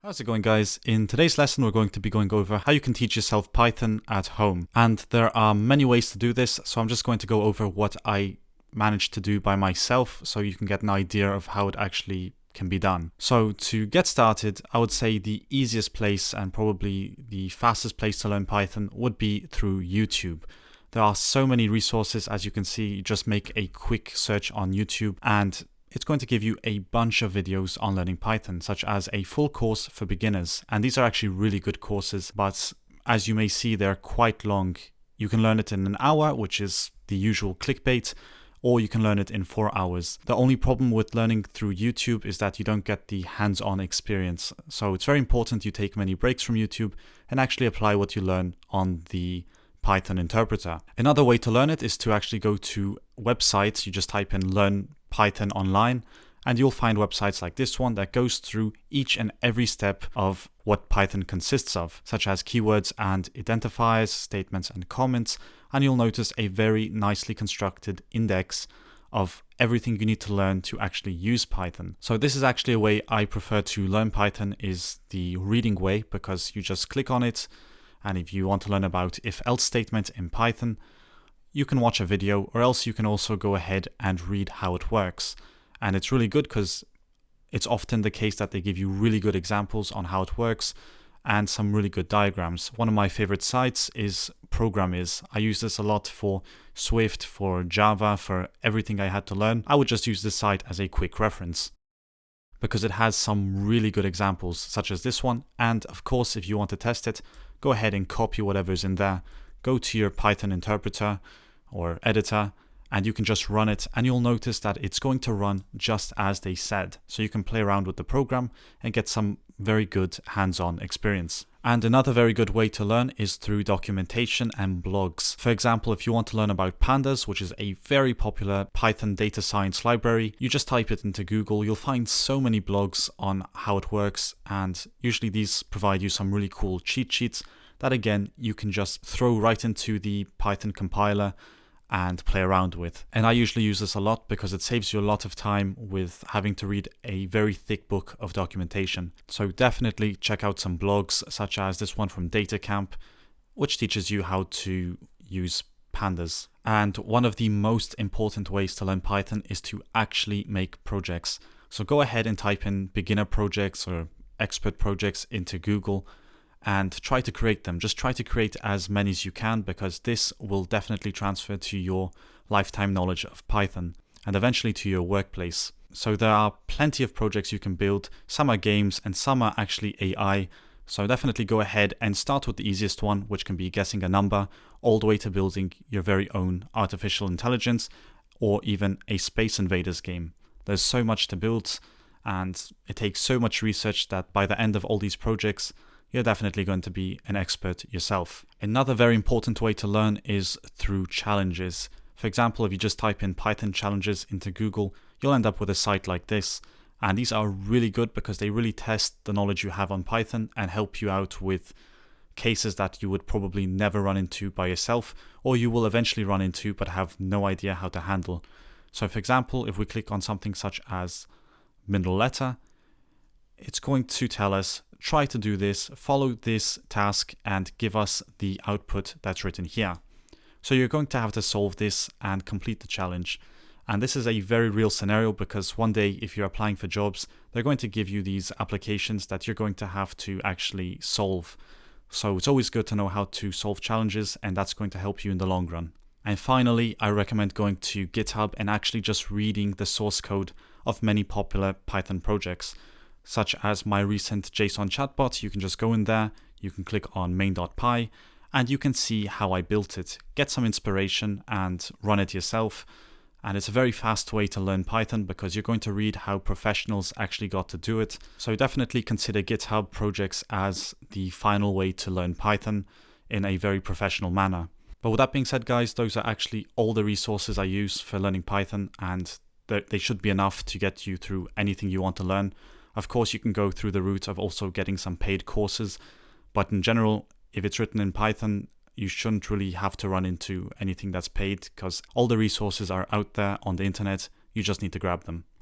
How's it going, guys? In today's lesson, we're going to be going over how you can teach yourself Python at home. And there are many ways to do this, so I'm just going to go over what I managed to do by myself so you can get an idea of how it actually can be done. So to get started, I would say the easiest place and probably the fastest place to learn Python would be through YouTube. There are so many resources. As you can see, you just make a quick search on YouTube and it's going to give you a bunch of videos on learning Python, such as a full course for beginners. And these are actually really good courses, but as you may see, they're quite long. You can learn it in an hour, which is the usual clickbait, or you can learn it in 4 hours. The only problem with learning through YouTube is that you don't get the hands-on experience. So it's very important you take many breaks from YouTube and actually apply what you learn on the Python interpreter. Another way to learn it is to actually go to websites. You just type in Learn Python online and you'll find websites like this one that goes through each and every step of what Python consists of, such as keywords and identifiers, statements and comments, and you'll notice a very nicely constructed index of everything you need to learn to actually use Python. So this is actually a way I prefer to learn Python, is the reading way, because you just click on it, and if you want to learn about if-else statement in Python, you can watch a video, or else you can also go ahead and read how it works. And it's really good because it's often the case that they give you really good examples on how it works and some really good diagrams. One of my favorite sites is Program.is. I use this a lot for Swift, for Java, for everything I had to learn. I would just use this site as a quick reference because it has some really good examples such as this one. And of course, if you want to test it, go ahead and copy whatever's in there. Go to your Python interpreter or editor and you can just run it, and you'll notice that it's going to run just as they said. So you can play around with the program and get some very good hands-on experience. And another very good way to learn is through documentation and blogs. For example, if you want to learn about pandas, which is a very popular Python data science library, you just type it into Google. You'll find so many blogs on how it works, and usually these provide you some really cool cheat sheets that again you can just throw right into the Python compiler and play around with. And I usually use this a lot because it saves you a lot of time with having to read a very thick book of documentation. So definitely check out some blogs such as this one from DataCamp, which teaches you how to use pandas. And one of the most important ways to learn Python is to actually make projects. So go ahead and type in beginner projects or expert projects into Google and try to create them. Just try to create as many as you can, because this will definitely transfer to your lifetime knowledge of Python and eventually to your workplace. So there are plenty of projects you can build. Some are games and some are actually AI. So definitely go ahead and start with the easiest one, which can be guessing a number, all the way to building your very own artificial intelligence or even a Space Invaders game. There's so much to build and it takes so much research that by the end of all these projects, you're definitely going to be an expert yourself. Another very important way to learn is through challenges. For example, if you just type in Python challenges into Google, you'll end up with a site like this. And these are really good because they really test the knowledge you have on Python and help you out with cases that you would probably never run into by yourself, or you will eventually run into but have no idea how to handle. So for example, if we click on something such as middle letter, it's going to tell us, try to do this, follow this task, and give us the output that's written here. So you're going to have to solve this and complete the challenge. And this is a very real scenario because one day, if you're applying for jobs, they're going to give you these applications that you're going to have to actually solve. So it's always good to know how to solve challenges, and that's going to help you in the long run. And finally, I recommend going to GitHub and actually just reading the source code of many popular Python projects, such as my recent JSON chatbot. You can just go in there, you can click on main.py, and you can see how I built it. Get some inspiration and run it yourself. And it's a very fast way to learn Python because you're going to read how professionals actually got to do it. So definitely consider GitHub Projects as the final way to learn Python in a very professional manner. But with that being said, guys, those are actually all the resources I use for learning Python, and they should be enough to get you through anything you want to learn. Of course, you can go through the route of also getting some paid courses, but in general, if it's written in Python, you shouldn't really have to run into anything that's paid because all the resources are out there on the internet. You just need to grab them.